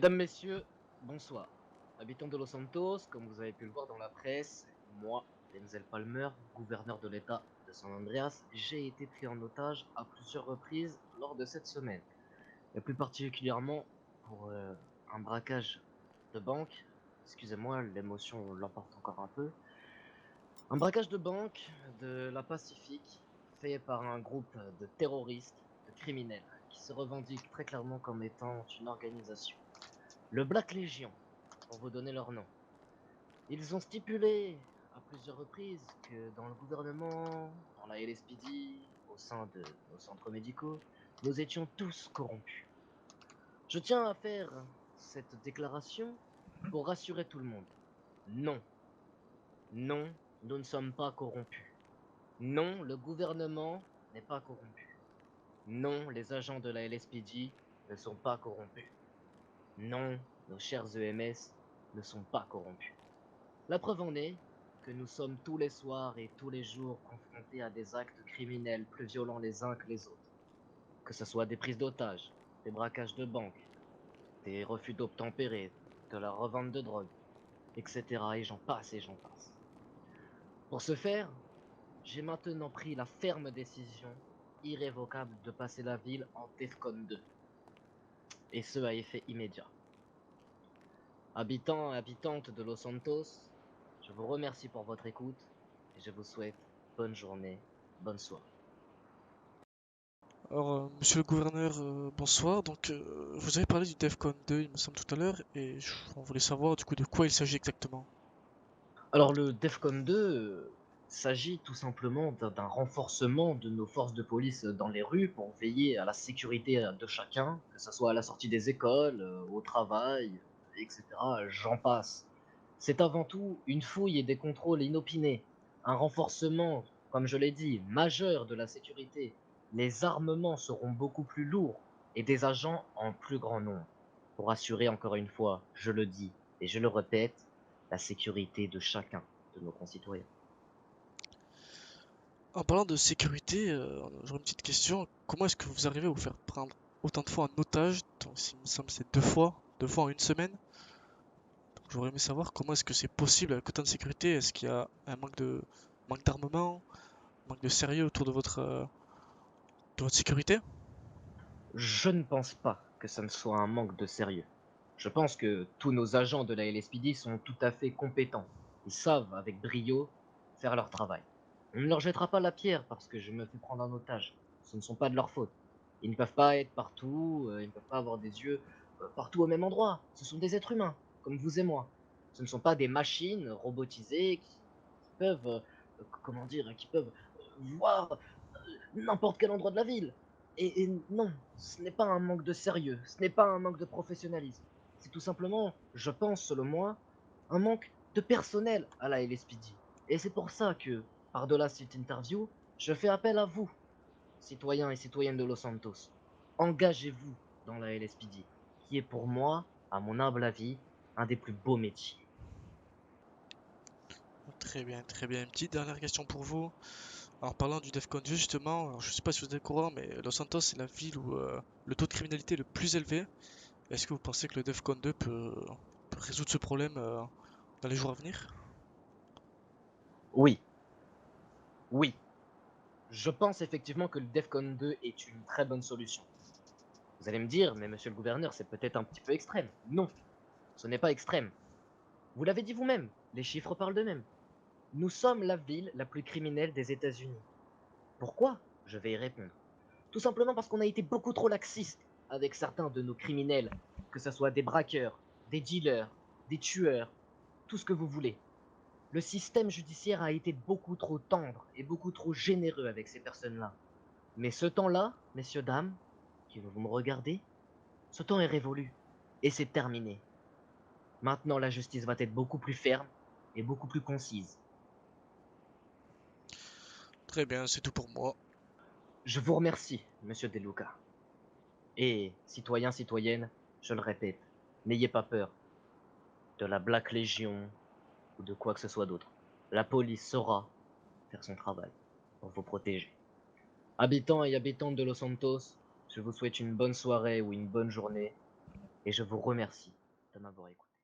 Mesdames, Messieurs, bonsoir. Habitant de Los Santos, comme vous avez pu le voir dans la presse, moi, Denzel Palmer, gouverneur de l'État de San Andreas, j'ai été pris en otage à plusieurs reprises lors de cette semaine. Et plus particulièrement pour un braquage de banque. Excusez-moi, l'émotion l'emporte encore un peu. Un braquage de banque de la Pacifique fait par un groupe de terroristes, de criminels, qui se revendiquent très clairement comme étant une organisation. Le Black Legion, pour vous donner leur nom. Ils ont stipulé à plusieurs reprises que dans le gouvernement, dans la LSPD, au sein de nos centres médicaux, nous étions tous corrompus. Je tiens à faire cette déclaration pour rassurer tout le monde. Non, non, nous ne sommes pas corrompus. Non, le gouvernement n'est pas corrompu. Non, les agents de la LSPD ne sont pas corrompus. Non, nos chers EMS ne sont pas corrompus. La preuve en est que nous sommes tous les soirs et tous les jours confrontés à des actes criminels plus violents les uns que les autres. Que ce soit des prises d'otages, des braquages de banques, des refus d'obtempérer, de la revente de drogue, etc. Et j'en passe et j'en passe. Pour ce faire, j'ai maintenant pris la ferme décision irrévocable de passer la ville en DEFCON 2. Et ce à effet immédiat. Habitants et habitantes de Los Santos, je vous remercie pour votre écoute et je vous souhaite bonne journée, bonne soirée. Alors, monsieur le gouverneur, bonsoir. Vous avez parlé du DEFCON 2, il me semble, tout à l'heure, et on voulait savoir du coup de quoi il s'agit exactement. Alors le DEFCON 2 s'agit tout simplement d'un renforcement de nos forces de police dans les rues pour veiller à la sécurité de chacun, que ce soit à la sortie des écoles, au travail, etc. J'en passe. C'est avant tout une fouille et des contrôles inopinés, un renforcement, comme je l'ai dit, majeur de la sécurité. Les armements seront beaucoup plus lourds et des agents en plus grand nombre pour assurer encore une fois, je le dis et je le répète, la sécurité de chacun de nos concitoyens. En parlant de sécurité, j'aurais une petite question. Comment est-ce que vous arrivez à vous faire prendre autant de fois en otage? Donc, il me semble que c'est deux fois en une semaine. Donc, j'aurais aimé savoir comment est-ce que c'est possible avec autant de sécurité. Est-ce qu'il y a un manque d'armement, manque de sérieux autour de votre sécurité? Je ne pense pas que ça ne soit un manque de sérieux. Je pense que tous nos agents de la LSPD sont tout à fait compétents. Ils savent, avec brio, faire leur travail. On ne leur jettera pas la pierre parce que je me fais prendre en otage. Ce ne sont pas de leur faute. Ils ne peuvent pas être partout, ils ne peuvent pas avoir des yeux partout au même endroit. Ce sont des êtres humains, comme vous et moi. Ce ne sont pas des machines robotisées qui peuvent, comment dire, qui peuvent voir n'importe quel endroit de la ville. Et non, ce n'est pas un manque de sérieux, ce n'est pas un manque de professionnalisme. C'est tout simplement, je pense selon moi, un manque de personnel à la LSPD. Et c'est pour ça que, par-delà cette interview, je fais appel à vous, citoyens et citoyennes de Los Santos. Engagez-vous dans la LSPD, qui est pour moi, à mon humble avis, un des plus beaux métiers. Très bien, très bien. Une petite dernière question pour vous. En parlant du DEFCON 2, justement, alors, je sais pas si vous êtes au courant, mais Los Santos, c'est la ville où le taux de criminalité est le plus élevé. Est-ce que vous pensez que le DEFCON 2 peut résoudre ce problème dans les jours à venir? Oui, oui, je pense effectivement que le DEFCON 2 est une très bonne solution. Vous allez me dire, mais monsieur le gouverneur, c'est peut-être un petit peu extrême. Non, ce n'est pas extrême. Vous l'avez dit vous-même, les chiffres parlent d'eux-mêmes. Nous sommes la ville la plus criminelle des États-Unis. Pourquoi? Je vais y répondre. Tout simplement parce qu'on a été beaucoup trop laxiste avec certains de nos criminels, que ce soit des braqueurs, des dealers, des tueurs, tout ce que vous voulez. Le système judiciaire a été beaucoup trop tendre et beaucoup trop généreux avec ces personnes-là. Mais ce temps-là, messieurs, dames, qui vous me regardez, ce temps est révolu et c'est terminé. Maintenant, la justice va être beaucoup plus ferme et beaucoup plus concise. Très bien, c'est tout pour moi. Je vous remercie, monsieur De Luca. Et, citoyens, citoyennes, je le répète, n'ayez pas peur de la Black Legion ou de quoi que ce soit d'autre. La police saura faire son travail pour vous protéger. Habitants et habitantes de Los Santos, je vous souhaite une bonne soirée ou une bonne journée. et je vous remercie de m'avoir écouté.